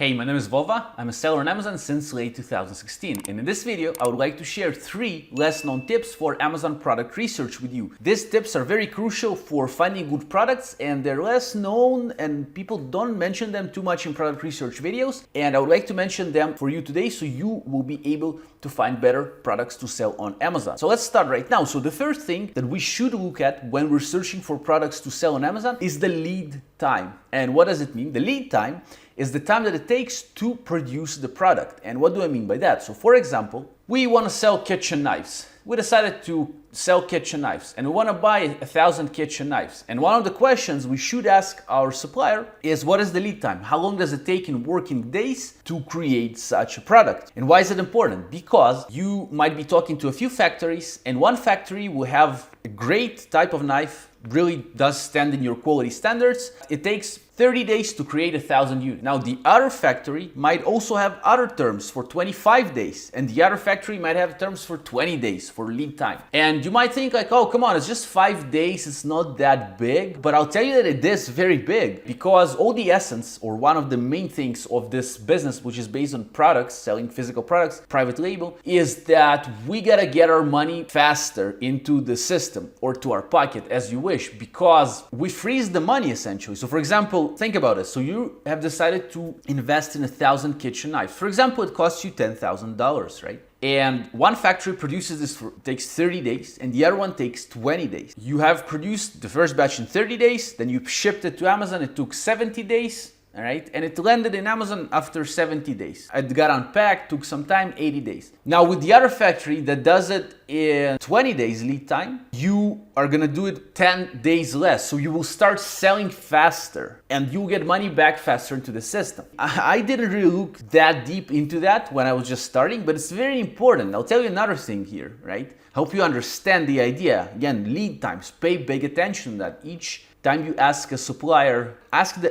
Hey, my name is Vova. I'm a seller on Amazon since late 2016, and in this video I would like to share 3 less known tips for Amazon product research with you. These tips are very crucial for finding good products, and they're less known and people don't mention them too much in product research videos, and I would like to mention them for you today so you will be able to find better products to sell on Amazon. So let's start right now. So the first thing that we should look at when we're searching for products to sell on Amazon is the lead time. And what does it mean? The lead time is the time that it takes to produce the product. And what do I mean by that? So for example, we want to sell kitchen knives. We decided to sell kitchen knives and we want to buy 1,000 kitchen knives. And one of the questions we should ask our supplier is, what is the lead time? How long does it take in working days to create such a product? And why is it important? Because you might be talking to a few factories and one factory will have a great type of knife, really does stand in your quality standards. It takes 30 days to create 1,000 units. Now the other factory might also have other terms for 25 days and the other factory might have terms for 20 days for lead time. And you might think like, oh, come on, it's just 5 days, it's not that big. But I'll tell you that it is very big, because all the essence, or one of the main things of this business, which is based on products, selling physical products, private label, is that we gotta get our money faster into the system or to our pocket, as you wish, because we freeze the money essentially. So for example, think about it. So you have decided to invest in 1,000 kitchen knives. For example, it costs you $10,000, right? And one factory produces this takes 30 days and the other one takes 20 days. You have produced the first batch in 30 days, then you shipped it to Amazon, it took 70 days. All right, and it landed in Amazon after 70 days. It got unpacked, took some time, 80 days. Now with the other factory that does it in 20 days lead time, you are gonna do it 10 days less. So you will start selling faster and you'll get money back faster into the system. I didn't really look that deep into that when I was just starting, but it's very important. I'll tell you another thing here, right? Help you understand the idea. Again, lead times, pay big attention to that. Each time you ask a supplier,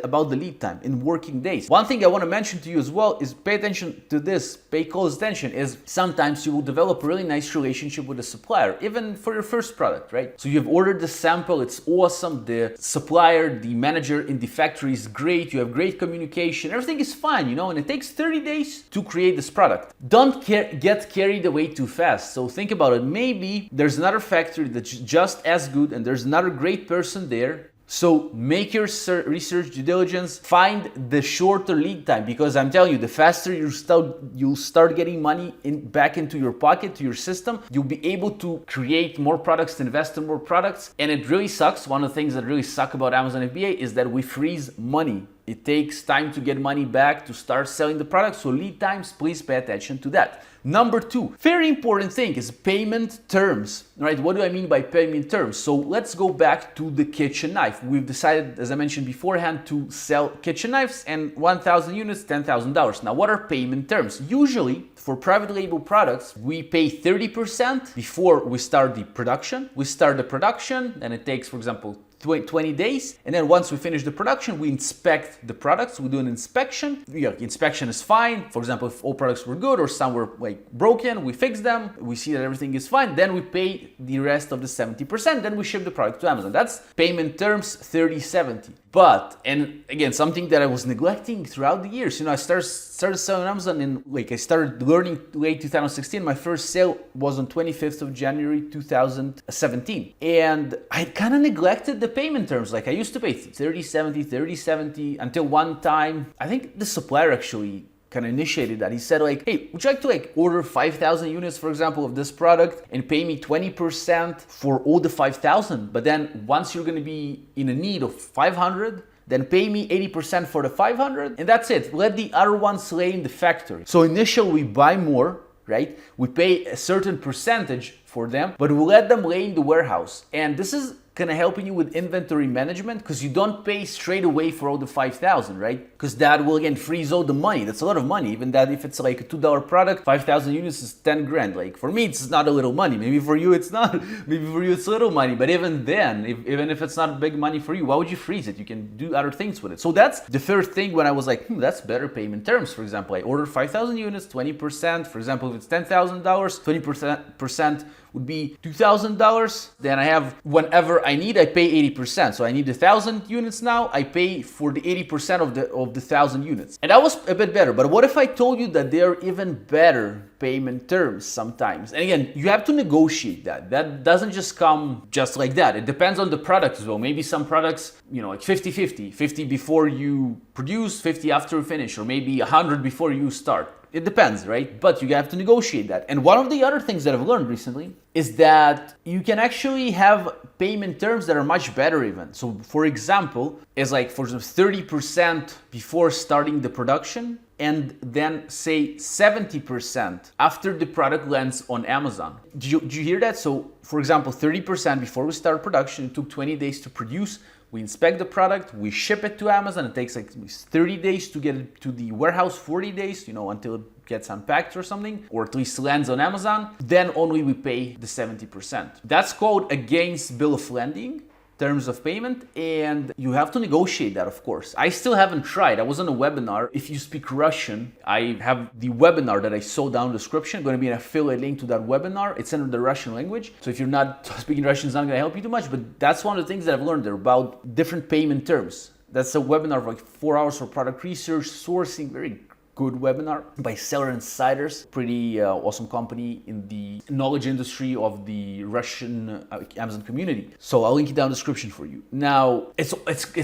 about the lead time in working days. One thing I want to mention to you as well is pay attention to this, pay close attention, is sometimes you will develop a really nice relationship with a supplier, even for your first product, right? So you've ordered the sample, it's awesome, the supplier, the manager in the factory is great, you have great communication, everything is fine, you know, and it takes 30 days to create this product. Don't get carried away too fast. So think about it, maybe there's another factory that's just as good and there's another great person there. So make your research due diligence, find the shorter lead time, because I'm telling you, the faster you'll start getting money back into your pocket, to your system, you'll be able to create more products, to invest in more products. And it really sucks. One of the things that really suck about Amazon FBA is that we freeze money. It takes time to get money back to start selling the product. So lead times, please pay attention to that. Number 2, very important thing is payment terms, right? What do I mean by payment terms? So let's go back to the kitchen knife. We've decided, as I mentioned beforehand, to sell kitchen knives and 1,000 units, $10,000. Now, what are payment terms? Usually for private label products, we pay 30% before we start the production. We start the production and it takes, for example, 20 days, and then once we finish the production, we inspect the products. We do an inspection. Inspection is fine. For example, if all products were good or some were like broken, we fix them. We see that everything is fine. Then we pay the rest of the 70%. Then we ship the product to Amazon. That's payment terms 30/70. But, and again, something that I was neglecting throughout the years, you know, I started selling on Amazon in, I started learning late 2016. My first sale was on 25th of January 2017. And I kind of neglected the payment terms. Like I used to pay 30/70 until one time, I think the supplier actually kind of initiated that. He said like, hey, would you like to order 5,000 units, for example, of this product and pay me 20% for all the 5,000, but then once you're going to be in a need of 500, then pay me 80% for the 500, and that's it. Let the other ones lay in the factory. So initially we buy more, right? We pay a certain percentage for them, but we let them lay in the warehouse. And this is kind of helping you with inventory management, because you don't pay straight away for all the 5,000, right? Because that will again freeze all the money. That's a lot of money. Even that if it's like a $2 product, 5,000 units is 10 grand. Like for me, it's not a little money. Maybe for you it's not. Maybe for you it's little money. But even then, even if it's not big money for you, why would you freeze it? You can do other things with it. So that's the first thing when I was like, that's better payment terms. For example, I ordered 5,000 units, 20%. For example, if it's $10,000, 20% would be $2,000. Then I have, whenever I need, I pay 80%. So I need 1,000 units now, I pay for the 80% of the 1,000 units. And that was a bit better. But what if I told you that there are even better payment terms sometimes? And again, you have to negotiate that. That doesn't just come just like that. It depends on the product as well. Maybe some products, like 50-50, 50 before you produce, 50 after you finish, or maybe 100 before you start. It depends, right? But you have to negotiate that. And one of the other things that I've learned recently is that you can actually have payment terms that are much better even. So for example, it's like for 30% before starting the production, and then say 70% after the product lands on Amazon. Did you hear that? So for example, 30% before we start production, it took 20 days to produce. We inspect the product, we ship it to Amazon. It takes like 30 days to get it to the warehouse, 40 days, until it gets unpacked or something, or at least lands on Amazon. Then only we pay the 70%. That's called against bill of lading, terms of payment, and you have to negotiate that, of course. I still haven't tried. I was on a webinar. If you speak Russian, I have the webinar that I saw down in the description. Going to be an affiliate link to that webinar. It's in the Russian language. So if you're not speaking Russian, it's not going to help you too much, but that's one of the things that I've learned there about different payment terms. That's a webinar of like 4 hours for product research, sourcing, very good webinar by Seller Insiders, pretty awesome company in the knowledge industry of the Russian Amazon community. So I'll link it down in the description for you. Now, it's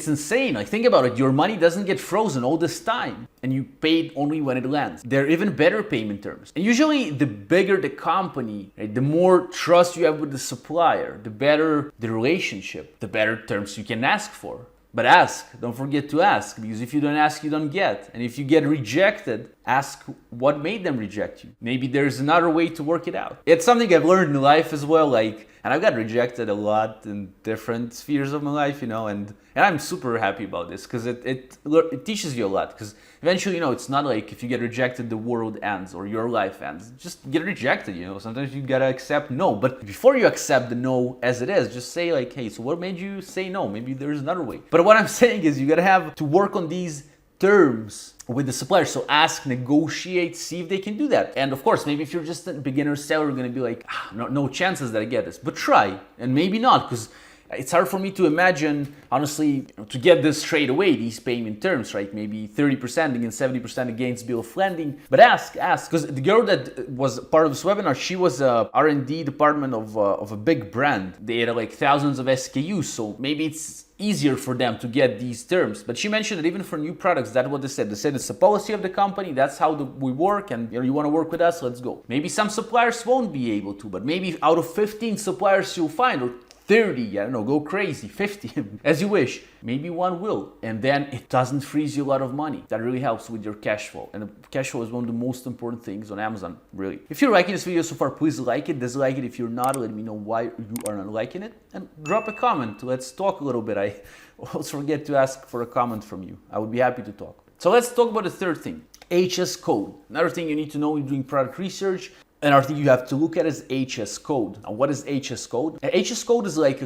insane. Like, think about it. Your money doesn't get frozen all this time and you paid only when it lands. There are even better payment terms. And usually the bigger the company, right, the more trust you have with the supplier, the better the relationship, the better terms you can ask for. But ask, don't forget to ask, because if you don't ask, you don't get. And if you get rejected, ask what made them reject you. Maybe there's another way to work it out. It's something I've learned in life as well, and I've got rejected a lot in different spheres of my life, and I'm super happy about this because it teaches you a lot. Because eventually, it's not like if you get rejected, the world ends or your life ends. Just get rejected, Sometimes you gotta accept no. But before you accept the no as it is, just say like, hey, so what made you say no? Maybe there's another way. But what I'm saying is you gotta have to work on these terms with the supplier. So ask, negotiate, see if they can do that. And of course, maybe if you're just a beginner seller, you're gonna be like, no chances that I get this. But try, and maybe not, because it's hard for me to imagine, honestly, to get this straight away, these payment terms, right? Maybe 30% against 70% against bill of lading. But ask, because the girl that was part of this webinar, she was a R&D department of a big brand. They had like thousands of SKUs, so maybe it's easier for them to get these terms. But she mentioned that even for new products, that's what they said. They said it's the policy of the company, that's how we work, and you want to work with us, let's go. Maybe some suppliers won't be able to, but maybe out of 15 suppliers you'll find, or 30, I don't know, go crazy, 50, as you wish. Maybe one will, and then it doesn't freeze you a lot of money. That really helps with your cash flow, and the cash flow is one of the most important things on Amazon, really. If you're liking this video so far, please like it, dislike it. If you're not, let me know why you are not liking it, and drop a comment. Let's talk a little bit. I always forget to ask for a comment from you. I would be happy to talk. So let's talk about the third thing, HS code. Another thing you need to know when doing product research. Another thing you have to look at is HS code. Now, what is HS code? HS code is like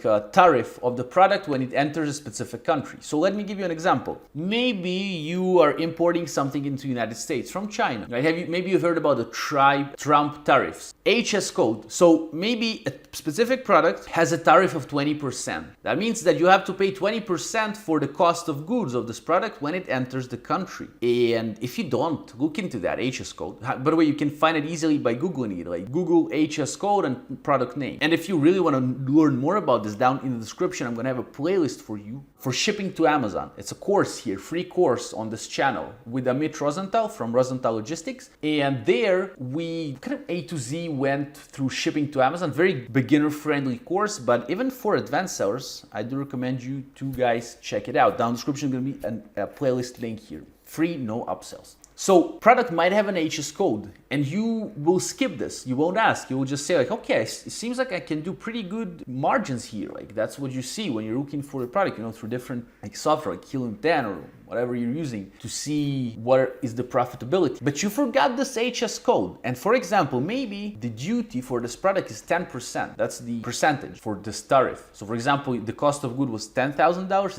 a tariff of the product when it enters a specific country. So let me give you an example. Maybe you are importing something into the United States from China, right? Maybe you've heard about the Trump tariffs. HS code. So maybe a specific product has a tariff of 20%. That means that you have to pay 20% for the cost of goods of this product when it enters the country. And if you don't, look into that HS code. By the way, you can find it easily by Googling it, like Google HS code and product name. And if you really want to learn more about this, down in the description, I'm going to have a playlist for you for shipping to Amazon. It's a course here, free course on this channel with Amit Rosenthal from Rosenthal Logistics. And there we kind of A to Z went through shipping to Amazon. Very beginner-friendly course, but even for advanced sellers, I do recommend you to guys check it out. Down in the description, going to be a playlist link here. Free, no upsells. So product might have an HS code and you will skip this. You won't ask. You will just say like, okay, it seems like I can do pretty good margins here. Like that's what you see when you're looking for a product, through different like software like Helium 10 or whatever you're using to see what is the profitability. But you forgot this HS code. And for example, maybe the duty for this product is 10%. That's the percentage for this tariff. So for example, the cost of good was $10,000.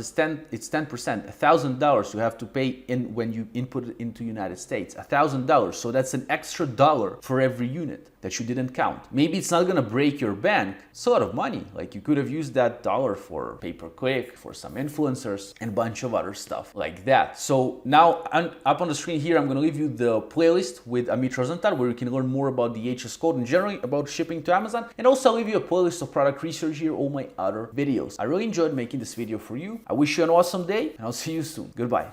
It's 10%. $1,000 you have to pay in when you input it into United United States, $1,000. So that's an extra dollar for every unit that you didn't count. Maybe it's not gonna break your bank. It's a lot of money. Like, you could have used that dollar for pay-per-click, for some influencers, and a bunch of other stuff like that. So now up on the screen here, I'm gonna leave you the playlist with Amit Rosenthal, where you can learn more about the HS code and generally about shipping to Amazon. And also I'll leave you a playlist of product research here, all my other videos. I really enjoyed making this video for you. I wish you an awesome day, and I'll see you soon. Goodbye.